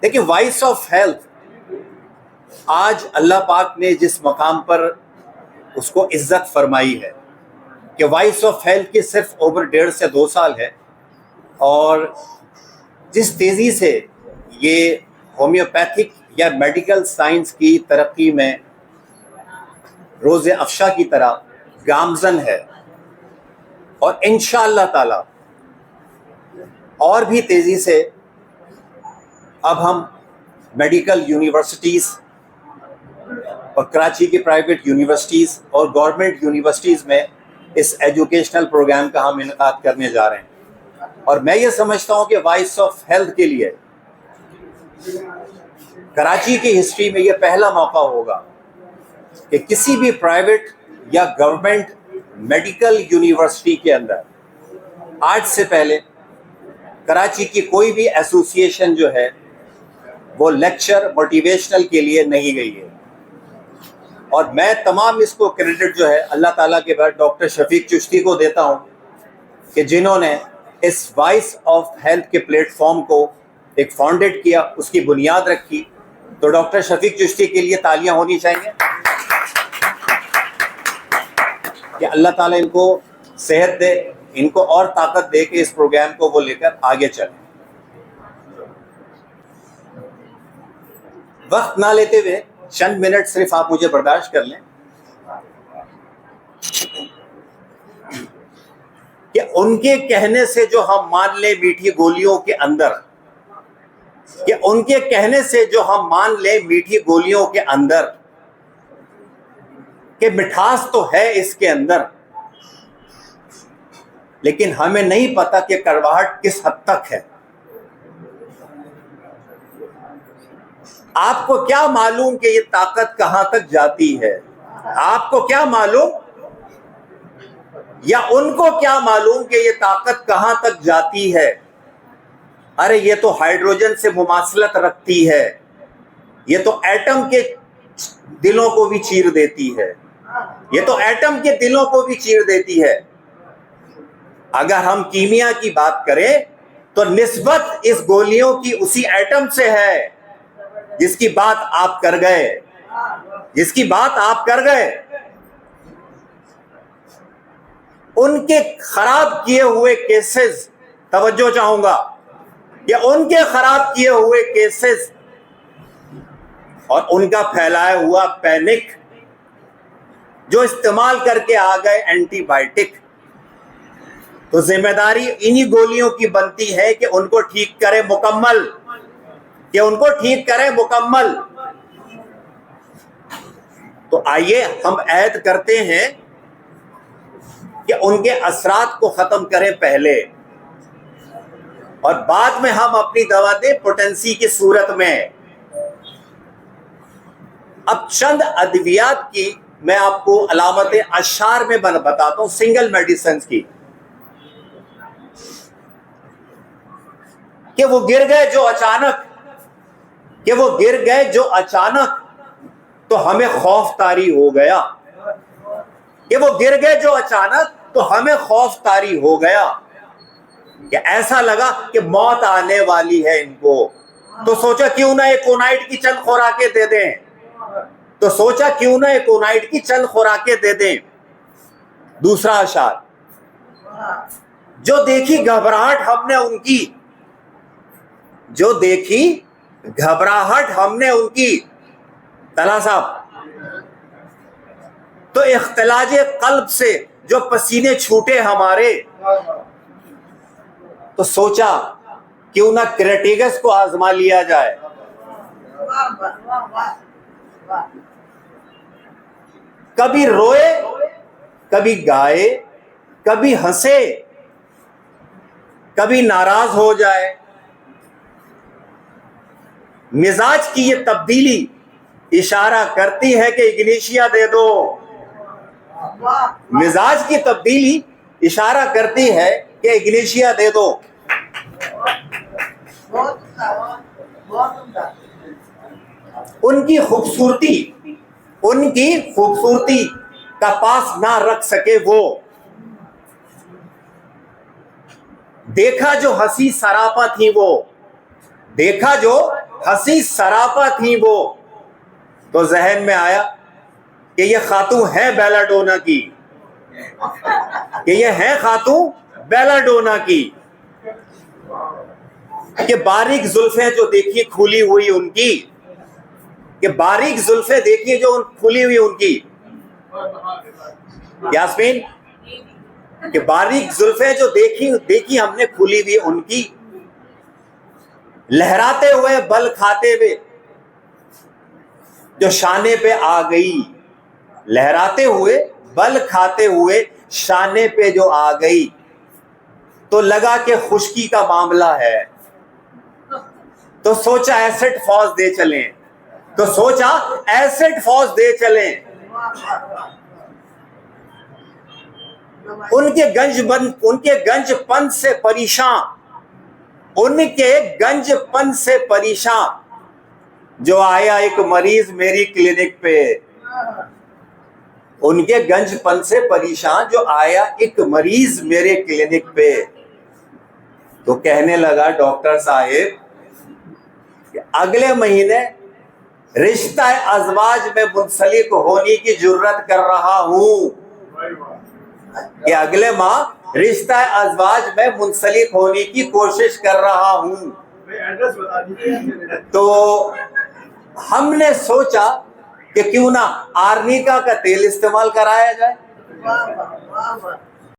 دیکھیں voice of health آج اللہ پاک نے جس مقام پر اس کو عزت فرمائی ہے کہ وائس آف ہیلتھ کی صرف اوور 1.5 سے 2 سال ہے، اور جس تیزی سے یہ ہومیوپیتھک یا میڈیکل سائنس کی ترقی میں روز افشاں کی طرح گامزن ہے، اور انشاءاللہ تعالی اور بھی تیزی سے اب ہم میڈیکل یونیورسٹیز اور کراچی کی پرائیویٹ یونیورسٹیز اور گورنمنٹ یونیورسٹیز میں اس ایجوکیشنل پروگرام کا ہم انعقاد کرنے جا رہے ہیں۔ اور میں یہ سمجھتا ہوں کہ وائس آف ہیلتھ کے لیے کراچی کی ہسٹری میں یہ پہلا موقع ہوگا کہ کسی بھی پرائیویٹ یا گورنمنٹ میڈیکل یونیورسٹی کے اندر آج سے پہلے کراچی کی کوئی بھی ایسوسیشن جو ہے وہ لیکچر موٹیویشنل کے لیے نہیں گئی ہے، اور میں تمام اس کو کریڈٹ جو ہے اللہ تعالیٰ کے بعد ڈاکٹر شفیق چشتی کو دیتا ہوں کہ جنہوں نے اس وائس آف ہیلتھ کے پلیٹ فارم کو ایک فاؤنڈیٹ کیا، اس کی بنیاد رکھی۔ تو ڈاکٹر شفیق چشتی کے لیے تالیاں ہونی چاہیے کہ اللہ تعالیٰ ان کو صحت دے، ان کو اور طاقت دے کہ اس پروگرام کو وہ لے کر آگے چلیں۔ وقت نہ لیتے ہوئے چند منٹ صرف آپ مجھے برداشت کر لیں کہ ان کے کہنے سے جو ہم مان لیں میٹھی گولیوں کے اندر، کہ ان کے کہنے سے جو ہم مان لیں میٹھی گولیوں کے اندر کہ مٹھاس تو ہے اس کے اندر، لیکن ہمیں نہیں پتا کہ کڑواہٹ کس حد تک ہے۔ آپ کو کیا معلوم کہ یہ طاقت کہاں تک جاتی ہے؟ آپ کو کیا معلوم یا ان کو کیا معلوم کہ یہ طاقت کہاں تک جاتی ہے؟ ارے یہ تو ہائیڈروجن سے مماثلت رکھتی ہے، یہ تو ایٹم کے دلوں کو بھی چیر دیتی ہے، یہ تو ایٹم کے دلوں کو بھی چیر دیتی ہے۔ اگر ہم کیمیا کی بات کریں تو نسبت اس گولیوں کی اسی ایٹم سے ہے جس کی بات آپ کر گئے، جس کی بات آپ کر گئے۔ ان کے خراب کیے ہوئے کیسز، توجہ چاہوں گا کہ ان کے خراب کیے ہوئے کیسز اور ان کا پھیلایا ہوا پینک جو استعمال کر کے آ گئے اینٹی بائیوٹک، تو ذمہ داری انہی گولیوں کی بنتی ہے کہ ان کو ٹھیک کرے مکمل، کہ ان کو ٹھیک کرے مکمل۔ تو آئیے ہم عہد کرتے ہیں کہ ان کے اثرات کو ختم کریں پہلے، اور بعد میں ہم اپنی دوا دیں پوٹنسی کی صورت میں۔ اب چند ادویات کی میں آپ کو علامت اشعار میں بتاتا ہوں، سنگل میڈیسنز کی، کہ وہ گر گئے جو اچانک، کہ وہ گر گئے جو اچانک تو ہمیں خوف طاری ہو گیا، کہ وہ گر گئے جو اچانک تو ہمیں خوف طاری ہو گیا، کہ ایسا لگا کہ موت آنے والی ہے ان کو، تو سوچا کیوں نہ ایک اونائٹ کی چند خوراکیں دے دیں، تو سوچا کیوں نہ ایک اونائٹ کی چند خوراکیں دے دیں۔ دوسرا اشعار، جو دیکھی گھبراہٹ ہم نے ان کی، جو دیکھی گھبراہٹ ہم نے ان کی، طلحہ صاحب، تو اختلاج قلب سے جو پسینے چھوٹے ہمارے، تو سوچا کیوں نہ کریٹیگس کو آزما لیا جائے۔ کبھی روئے، کبھی گائے، کبھی ہنسے، کبھی ناراض ہو جائے، مزاج کی یہ تبدیلی اشارہ کرتی ہے کہ اگنیشیا دے دو۔ مزاج کی تبدیلی اشارہ کرتی ہے کہ اگنیشیا دے دو۔ ان کی خوبصورتی، ان کی خوبصورتی کا پاس نہ رکھ سکے وہ، دیکھا جو ہنسی سراپا تھی وہ، دیکھا جو ہنسی سراپا تھی وہ. تو ذہن میں آیا کہ یہ خاتون ہے بیلا ڈونا کی, کہ یہ ہے خاتون بیلا ڈونا کی, کہ باریک زلفیں جو دیکھی کھلی ہوئی ان کی, کہ باریک زلفیں دیکھی جو کھلی ہوئی ان کی. یاسمین, کہ باریک زلفیں جو دیکھی ہم نے کھلی ہوئی ان کی, لہراتے ہوئے بل کھاتے ہوئے جو شانے پہ آ گئی, لہراتے ہوئے بل کھاتے ہوئے شانے پہ جو آ گئی, تو لگا کہ خشکی کا معاملہ ہے, تو سوچا ایسڈ فوج دے چلیں, تو سوچا ایسڈ فوج دے چلیں. ان کے گنج پن سے پریشان, ان کے گنج پن سے پریشان جو آیا ایک مریض میری کلینک پہ, ان کے گنج پن سے پریشان جو آیا ایک مریض میرے کلینک پہ. تو کہنے لگا ڈاکٹر صاحب کہ اگلے مہینے رشتہ ازواج میں منسلک ہونے کی جرت کر رہا ہوں, کہ اگلے ماہ رشتہ ازواج میں منسلک ہونے کی کوشش کر رہا ہوں. تو ہم نے سوچا کہ کیوں نہ آرنیکا کا تیل استعمال کرایا جائے.